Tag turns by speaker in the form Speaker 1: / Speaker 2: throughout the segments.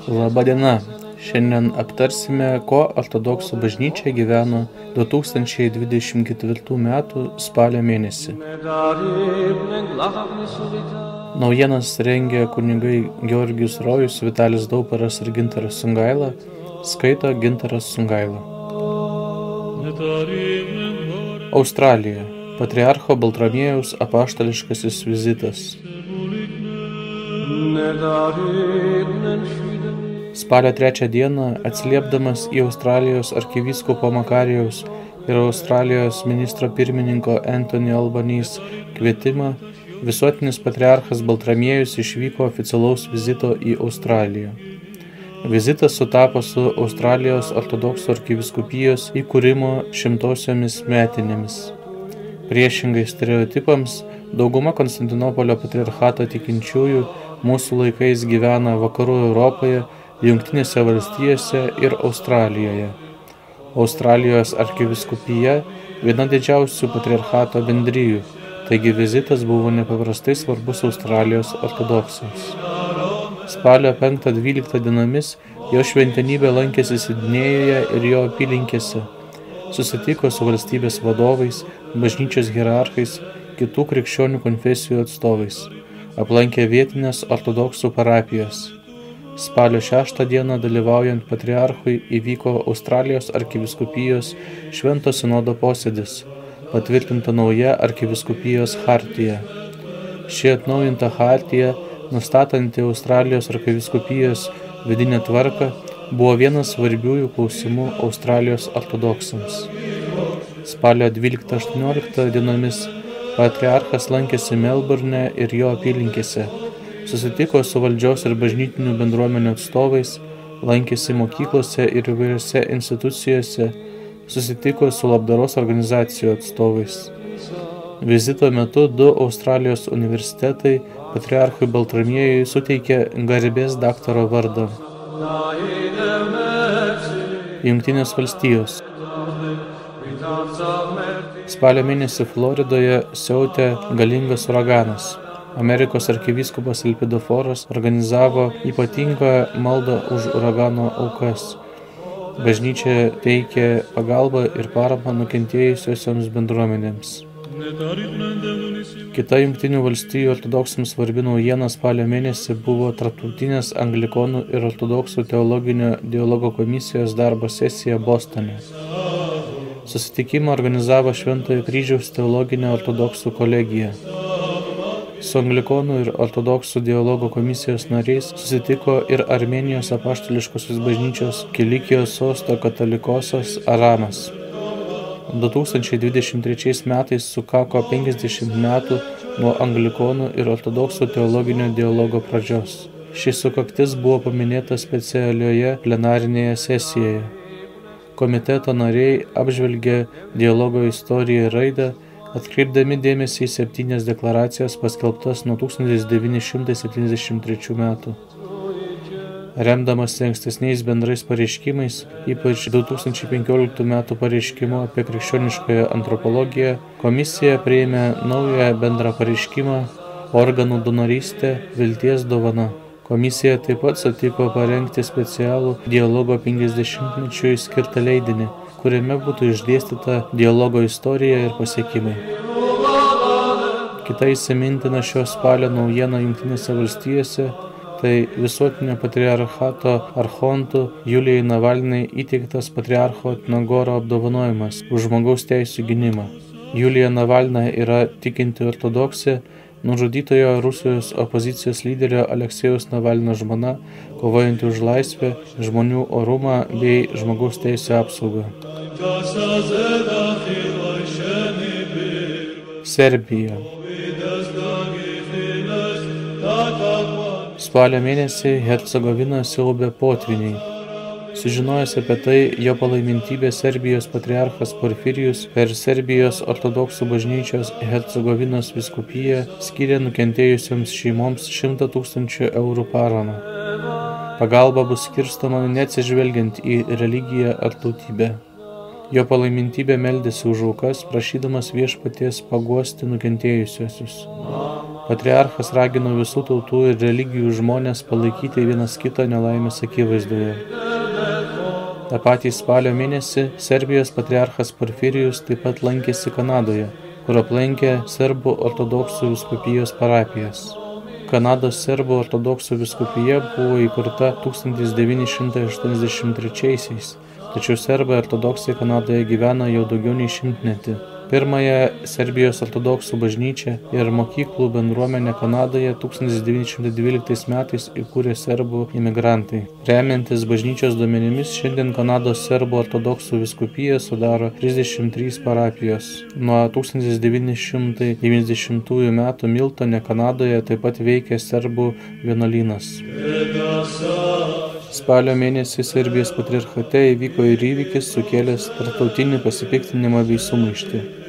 Speaker 1: Labadiena. Šiandien aptarsime, ko ortodoksų bažnyčia gyveno 2024 m. spalio mėnesį. Naujienas rengė kunigai Georgijus Rojus, Vitalis Dauparas ir Gintaras Sungaila. Skaito Gintaras Sungaila. Australija. Patriarcho Baltramiejaus apaštališkasis vizitas. Spalio 3 dieną, atsiliepdamas į Australijos arkivyskupo Makarijaus ir Australijos ministro pirmininko Anthony Albanese kvietimą, visuotinis patriarchas Baltramiejus išvyko oficialaus vizito į Australiją. Vizitas sutapo su Australijos ortodoksų arkivyskupijos įkūrimo 100-osiomis metinėmis. Priešingai stereotipams, dauguma Konstantinopolio patriarchato tikinčiųjų mūsų laikais gyvena Vakarų Europoje, Jungtinėse valstijose ir Australijoje. Australijos arkivyskupija viena didžiausių patriarchato bendrijų, taigi vizitas buvo nepaprastai svarbus Australijos ortodoksams. Spalio 5-12 dienomis jo šventenybė lankėsi Sidnėjuje ir jo apylinkėse. Susitiko su valstybės vadovais, bažnyčios hierarchais, kitų krikščionių konfesijų atstovais. Aplankė vietinės ortodoksų parapijas. Spalio 6 dieną dalyvaujant patriarchui įvyko Australijos arkivyskupijos Švento sinodo posėdis, patvirtinta nauja arkivyskupijos chartija. Ši atnaujinta chartija, nustatanti Australijos arkivyskupijos vidinę tvarką, buvo vienas svarbiųjų klausimų Australijos ortodoksams. Spalio 12-18 dienomis patriarchas lankėsi Melburne ir jo apylinkėse, susitiko su valdžios ir bažnytinių bendruomenių atstovais, lankėsi mokyklose ir įvairiose institucijose, susitiko su labdaros organizacijų atstovais. Vizito metu 2 Australijos universitetai patriarchui Baltramiejui suteikė garbės daktaro vardą. Jungtinės valstijos. Spalio mėnesį Floridoje siautė galingas uraganas. Amerikos arkivyskupas Elpidoforas organizavo ypatingą maldą už uragano aukas. Bažnyčia teikė pagalbą ir paramą nukentėjusiosioms bendruomenėms. Kita Jungtinių valstijų ortodoksams svarbi naujiena spalio mėnesį buvo Tarptautinės anglikonų ir ortodoksų teologinio dialogo komisijos darbo sesija Bostone. Susitikimą organizavo Šventojo Kryžiaus teologinė ortodoksų kolegija. Su anglikonų ir ortodoksų dialogo komisijos nariais susitiko ir Armėnijos apaštališkosios bažnyčios Kilikijos sosto katalikosas Aramas. 2023 metais sukako 50 metų nuo anglikonų ir ortodoksų teologinio dialogo pradžios. Ši sukaktis buvo paminėta specialioje plenarinėje sesijoje. Komiteto nariai apžvelgė dialogo istoriją ir raidą, atkreipdami dėmesį į 7 deklaracijas paskelbtas nuo 1973 metų. Remdamas ankstesniais bendrais pareiškimais, ypač 2015 metų pareiškimo apie krikščioniškąją antropologiją, komisija priėmė naują bendrą pareiškimą organų donorystė vilties dovana. Komisija taip pat sutiko parengti specialų dialogo 50-mečiui skirtą leidinį, kuriame būtų išdėstyta dialogo istorija ir pasiekimai. Kita įsimintina šio spalio naujiena Jungtinėse valstijose – tai visuotinio patriarchato archontų Julijai Navalnai įteiktas patriarcho Etnogoro apdovanojimas už žmogaus teisių gynimą. Julija Navalna yra tikinti ortodoksė, nužudytojo Rusijos opozicijos lyderio Aleksejaus Navalno žmona, kovojanti už laisvę, žmonių orumą bei žmogaus teisių apsaugą. Serbija. Spalio mėnesį Hercegovina siaubė potvyniai. Sužinojęs apie tai, jo palaimintybė Serbijos patriarchas Porfirijus per Serbijos ortodoksų bažnyčios Hercegovinos vyskupiją skyrė nukentėjusioms šeimoms 100 000 eurų paramą. Pagalba bus skirstoma neatsižvelgiant į religiją ar tautybę. Jo palaimintybė meldėsi už aukas, prašydamas viešpaties paguosti nukentėjusiuosius. Patriarchas ragino visų tautų ir religijų žmonės palaikyti vienas kitą nelaimės akivaizdoje. Ta patį spalio mėnesį Serbijos patriarchas Porfirijus taip pat lankėsi Kanadoje, kur aplankė serbų ortodoksų vyskupijos parapijas. Kanados serbų ortodoksų vyskupija buvo įkurta 1983-aisiais, tačiau serbai ortodoksai Kanadoje gyvena jau daugiau nei šimtmetį. Pirmąją Serbijos ortodoksų bažnyčią ir mokyklų bendruomenę Kanadoje 1912 metais įkūrė serbų imigrantai. Remiantis bažnyčios duomenimis, šiandien Kanados serbų ortodoksų vyskupija sudaro 33 parapijos. Nuo 1990 metų Miltone, Kanadoje taip pat veikia serbų vienuolynas. Spalio mėnesį Serbijos patriarchate įvyko ir įvykis sukėlęs tarptautinį pasipiktinimą bei sumaištį.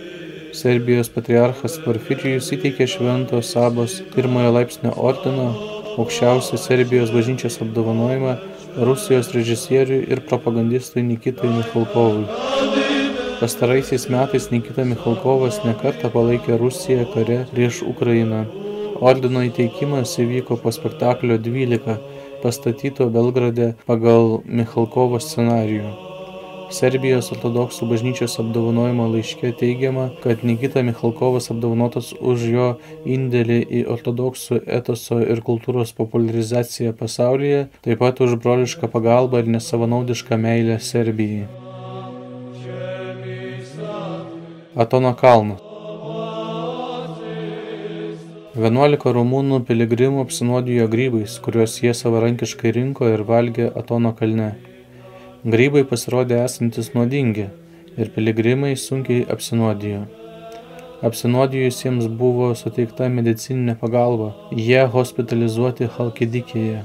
Speaker 1: Serbijos patriarchas Porfirijus įteikė Švento Sabos pirmojo laipsnio ordino, aukščiausią Serbijos bažnyčios apdovanojimą Rusijos režisieriui ir propagandistui Nikitai Michalkovui. Pastaraisiais metais Nikita Michalkovas nekartą palaikė Rusiją kare prieš Ukrainą. Ordino įteikimas įvyko po spektaklio 12, pastatyto Belgrade pagal Michalkovo scenarijų. Serbijos ortodoksų bažnyčios apdovanojimo laiške teigiama, kad Nikita Michalkovas apdovanotas už jo indėlį į ortodoksų etoso ir kultūros populiarizaciją pasaulyje, taip pat už brolišką pagalbą ir nesavanaudišką meilę Serbijai. Atono kalnas. 11 rumunų piligrimų apsinuodijo grybais, kuriuos jie savarankiškai rinko ir valgė Atono kalne. Grybai pasirodė esantis nuodingi ir piligrimai sunkiai apsinuodijo. Apsinuodijusiems buvo suteikta medicininė pagalba, jie hospitalizuoti Halkidikėje.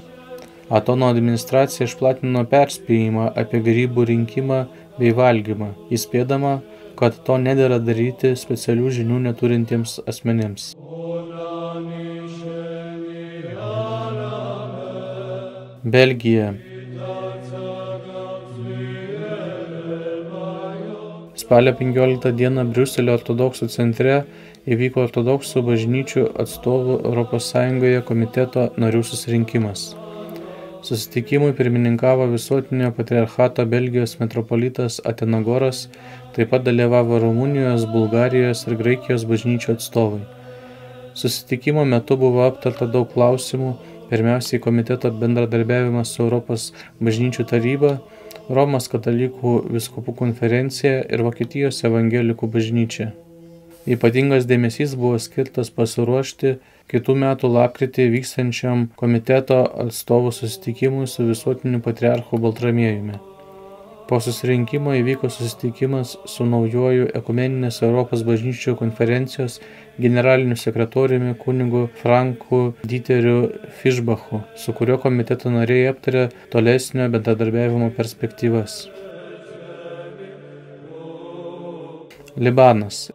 Speaker 1: Atono administracija išplatino perspėjimą apie grybų rinkimą bei valgymą, įspėdama, kad to nedera daryti specialių žinių neturintiems asmenims. Belgija. Spalio 15 dieną Briuselio ortodoksų centre įvyko ortodoksų bažnyčių atstovų ES komiteto narių susirinkimas. Susitikimui pirmininkavo visuotinio patriarchato Belgijos metropolitas Atenagoras, taip pat dalyvavo Rumunijos, Bulgarijos ir Graikijos bažnyčių atstovai. Susitikimo metu buvo aptarta daug klausimų, pirmiausiai komiteto bendradarbiavimas su Europos bažnyčių taryba, Romos katalikų vyskupų konferencija ir Vokietijos evangelikų bažnyčia. Ypatingas dėmesys buvo skirtas pasiruošti kitų metų lapkritį vykstančiam komiteto atstovų susitikimui su visuotiniu patriarchu Baltramiejumi. Po susirinkimo įvyko susitikimas su naujuoju Ekumeninės Europos bažnyčių konferencijos generaliniu sekretoriumi kunigu Franku Dieteriu Fischbachu, su kuriuo komiteto nariai aptarė tolesnio bendradarbiavimo perspektyvas. Libanas.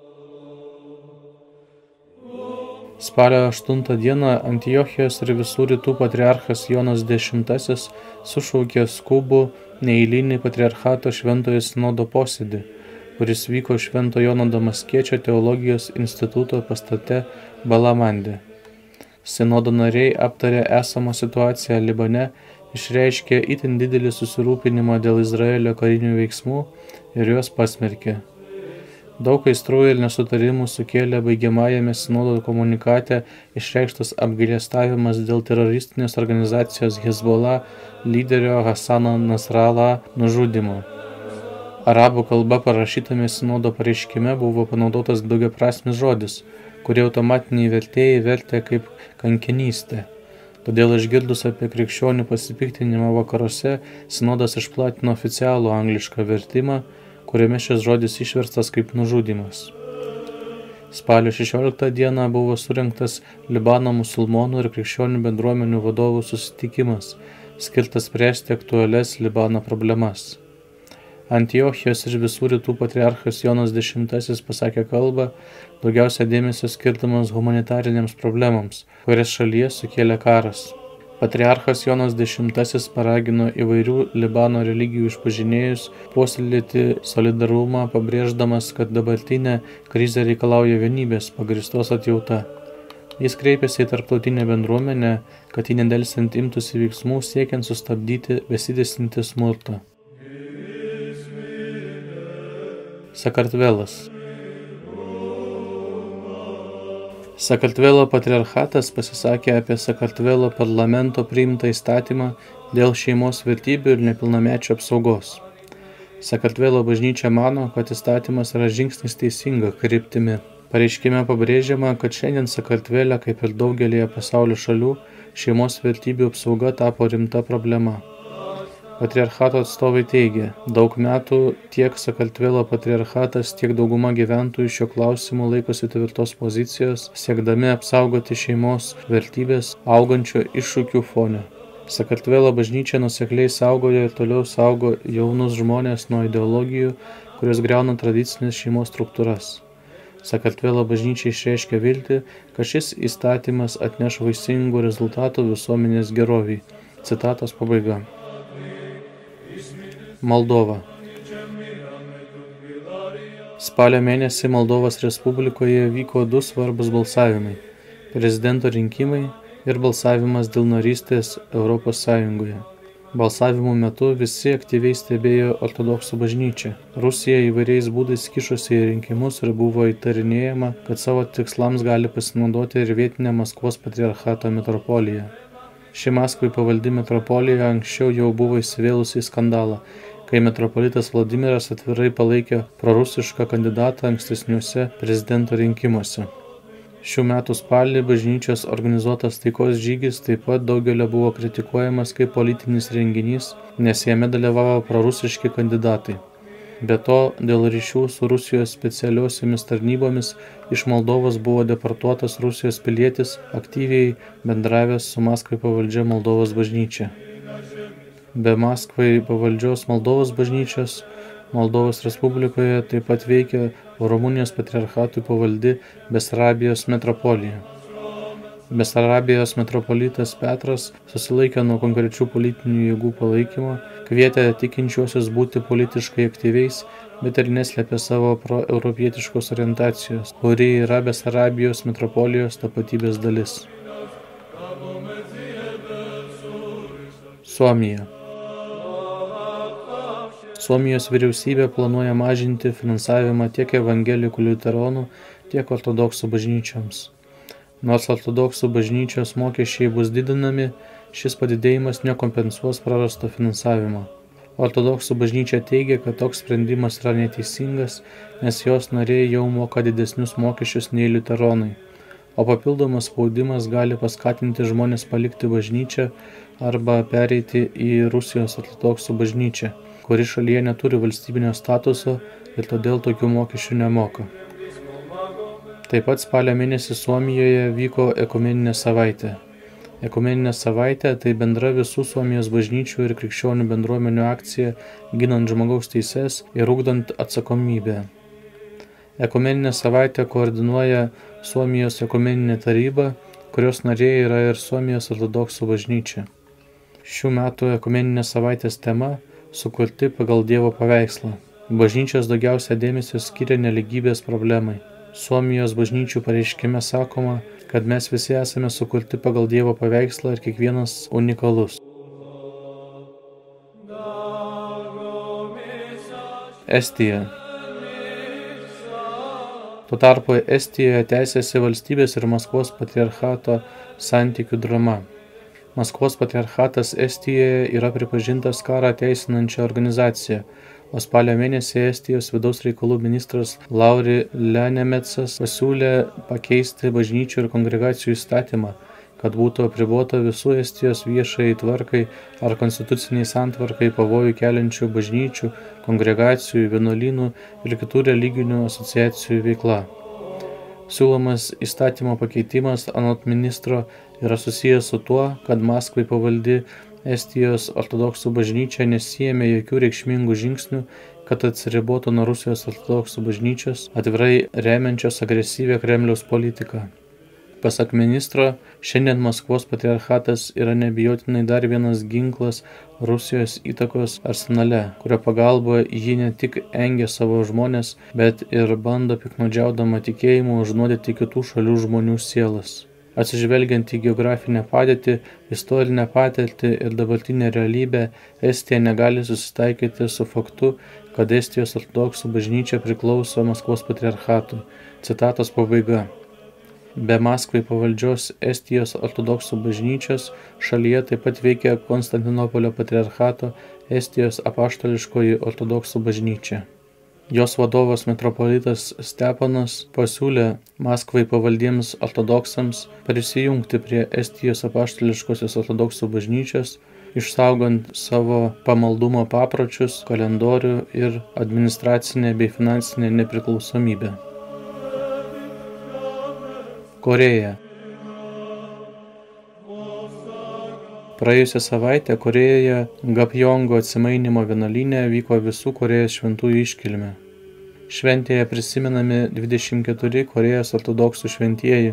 Speaker 1: Spalio 8 dieną Antiochijos ir visų rytų patriarchas Jonas X sušaukė skubų neeilinį patriarchato Šventojo sinodo posėdį, kuris vyko Švento Jono Damaskiečio teologijos instituto pastate Balamande. Sinodo nariai aptarė esamą situaciją Libane, išreiškė itin didelį susirūpinimą dėl Izraelio karinių veiksmų ir juos pasmerkė. Daug aistrų ir nesutarimų sukėlė baigiamajame sinodo komunikate išreikštas apgailestavimas dėl teroristinės organizacijos Hezbollah lyderio Hasano Nasrallah nužudymo. Arabų kalba parašytame sinodo pareiškime buvo panaudotas daugiaprasmis žodis, kurį automatiniai vertėjai vertė kaip kankinystė. Todėl išgirdus apie krikščionių pasipiktinimą vakaruose, sinodas išplatino oficialų anglišką vertimą, kuriame šis žodis išverstas kaip nužudymas. Spalio 16 dieną buvo surengtas Libano musulmonų ir krikščionių bendruomenių vadovų susitikimas, skirtas spręsti aktualias Libano problemas. Antiochijos ir visų rytų patriarchas Jonas X pasakė kalbą, daugiausia dėmesio skirdamas humanitarinėms problemams, kurias šalyje sukėlė karas. Patriarchas Jonas X paragino įvairių Libano religijų išpažinėjus puoselėti solidarumą, pabrėždamas, kad dabartinė krizė reikalauja vienybės, pagrįstos atjauta. Jis kreipėsi į tarptautinę bendruomenę, kad ji nedelsiant imtųsi veiksmų siekiant sustabdyti besidėstantį smurtą. Sakartvelas. Sakartvelo patriarchatas pasisakė apie Sakartvelo parlamento priimtą įstatymą dėl šeimos vertybių ir nepilnamečių apsaugos. Sakartvelo bažnyčia mano, kad įstatymas yra žingsnis teisinga kryptimi. Pareiškime pabrėžiama, kad šiandien Sakartvele, kaip ir daugelėje pasaulio šalių, šeimos vertybių apsauga tapo rimta problema. Patriarchato atstovai teigia, daug metų tiek Sakartvelo patriarchatas, tiek dauguma gyventojų šio klausimu laikosi tvirtos pozicijos, siekdami apsaugoti šeimos vertybės augančio iššūkių fone. Sakartvelo bažnyčia nuosekliai saugojo ir toliau saugo jaunus žmonės nuo ideologijų, kurios griauna tradicinės šeimos struktūras. Sakartvelo bažnyčia išreiškia viltį, kad šis įstatymas atneš vaisingų rezultatų visuomenės geroviai. Citatos pabaiga. Moldova. Spalio mėnesį Moldovos Respublikoje vyko du svarbus balsavimai – prezidento rinkimai ir balsavimas dėl narystės Europos Sąjungoje. Balsavimų metu visi aktyviai stebėjo ortodoksų bažnyčią. Rusija įvairiais būdais kišosi į rinkimus ir buvo įtarinėjama, kad savo tikslams gali pasinaudoti ir vietinė Maskvos patriarchato metropolija. Ši Maskvai pavaldi metropolija anksčiau jau buvo įsivėlusi į skandalą, kai metropolitas Vladimiras atvirai palaikė prorusišką kandidatą ankstesniuose prezidento rinkimuose. Šių metų spalį bažnyčios organizuotas taikos žygis taip pat daugelio buvo kritikuojamas kaip politinis renginys, nes jame dalyvavo prorusiški kandidatai. Be to, dėl ryšių su Rusijos specialiosiomis tarnybomis iš Moldovos buvo deportuotas Rusijos pilietis, aktyviai bendravęs su Maskvai pavaldžia Moldovos bažnyčia. Be Maskvai pavaldžios Moldovos bažnyčios, Moldovos Respublikoje taip pat veikia Rumunijos patriarchatui pavaldi Besarabijos metropolija. Besarabijos metropolitas Petras susilaikė nuo konkrečių politinių jėgų palaikymo, kvietė tikinčiuosius būti politiškai aktyviais, bet ir neslėpė savo proeuropietiškos orientacijos, kuri yra Besarabijos metropolijos tapatybės dalis. Suomija. Suomijos vyriausybė planuoja mažinti finansavimą tiek evangelikų liuteronų, tiek ortodoksų bažnyčioms. Nors ortodoksų bažnyčios mokesčiai bus didinami, šis padidėjimas nekompensuos prarasto finansavimo. Ortodoksų bažnyčia teigia, kad toks sprendimas yra neteisingas, nes jos nariai jau moka didesnius mokesčius nei liuteronai, o papildomas spaudimas gali paskatinti žmonės palikti bažnyčią arba pereiti į Rusijos ortodoksų bažnyčią, kuri šalyje neturi valstybinio statuso ir todėl tokių mokesčių nemoka. Taip pat spalio mėnesį Suomijoje vyko ekumeninė savaitė. Ekumeninė savaitė tai bendra visų Suomijos bažnyčių ir krikščionių bendruomenių akcija ginant žmogaus teises ir ugdant atsakomybę. Ekumeninė savaitė koordinuoja Suomijos ekumeninė taryba, kurios nariai yra ir Suomijos ortodoksų bažnyčia. Šių metų ekumeninės savaitės tema – sukurti pagal Dievo paveikslą. Bažnyčios daugiausia dėmesio skiria nelygybės problemai. Suomijos bažnyčių pareiškime sakoma, kad mes visi esame sukurti pagal Dievo paveikslą ir kiekvienas unikalus. Estija. Tuo tarpu Estijoje tęsiasi valstybės ir Maskvos patriarchato santykių drama. Maskvos patriarchatas Estijoje yra pripažintas karą teisinančią organizaciją, o spalio mėnesį Estijos vidaus reikalų ministras Lauri Läänemetsas pasiūlė pakeisti bažnyčių ir kongregacijų įstatymą, kad būtų apribota visų Estijos viešai tvarkai ar konstituciniai santvarkai pavojų keliančių bažnyčių, kongregacijų, vienuolynų ir kitų religinių asociacijų veikla. Siūlomas įstatymo pakeitimas anot ministro yra susijęs su tuo, kad Maskvai pavaldi Estijos ortodoksų bažnyčia nesiėmė jokių reikšmingų žingsnių, kad atsiribotų nuo Rusijos ortodoksų bažnyčios, atvirai remiančios agresyvią Kremliaus politiką. Pasak ministro, šiandien Maskvos patriarchatas yra neabejotinai dar vienas ginklas Rusijos įtakos arsenale, kurio pagalba ji ne tik engia savo žmones, bet ir bando piktnaudžiaudama tikėjimu užnuodyti kitų šalių žmonių sielas. Atsižvelgiant į geografinę padėtį, istorinę patirtį ir dabartinę realybę, Estija negali susitaikyti su faktu, kad Estijos ortodoksų bažnyčia priklauso Maskvos patriarchatui. Citatos pabaiga. Be Maskvai pavaldžios Estijos ortodoksų bažnyčios šalyje taip pat veikia Konstantinopolio patriarchato Estijos apaštališkoji ortodoksų bažnyčia. Jos vadovas metropolitas Stepanas pasiūlė Maskvai pavaldiems ortodoksams prisijungti prie Estijos apaštališkosios ortodoksų bažnyčios, išsaugant savo pamaldumo papročius, kalendorių ir administracinę bei finansinę nepriklausomybę. Korėja. Praėjusią savaitę Korėjoje Gapjongo atsimainymo vienuolyne vyko visų Korėjos šventųjų iškilmė. Šventėje prisimenami 24 Korėjos ortodoksų šventieji.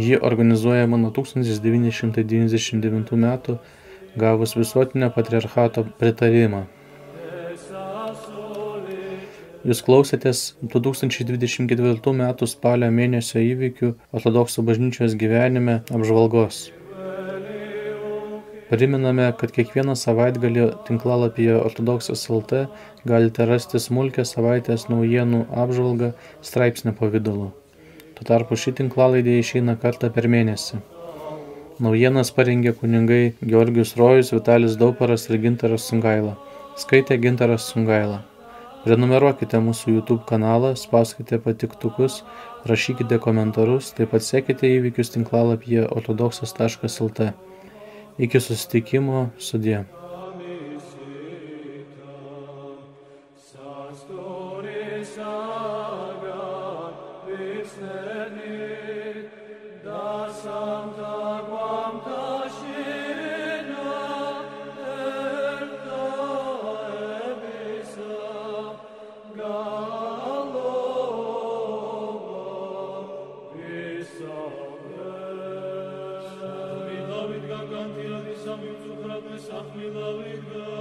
Speaker 1: Ji organizuojama nuo 1999 metų, gavus visuotinio patriarchato pritarimą. Jūs klausėtės 2024 metų spalio mėnesio įvykių ortodoksų bažnyčios gyvenime apžvalgos. Priminame, kad kiekvieną savaitgalį tinklalapyje ortodoksas.lt galite rasti smulkią savaitės naujienų apžvalgą straipsnio pavidalu. Tuo tarpu ši tinklalaidė išeina kartą per mėnesį. Naujienas parengė kunigai Georgijus Rojus, Vitalis Dauparas ir Gintaras Sungaila. Skaitė Gintaras Sungaila. Prenumeruokite mūsų YouTube kanalą, spauskite patiktukus, rašykite komentarus, taip pat sekite įvykius tinklalapyje ortodoksas.lt. Iki susitikimo, sudie.
Speaker 2: David Gagantia, Samim Zuhrat, Mesach, David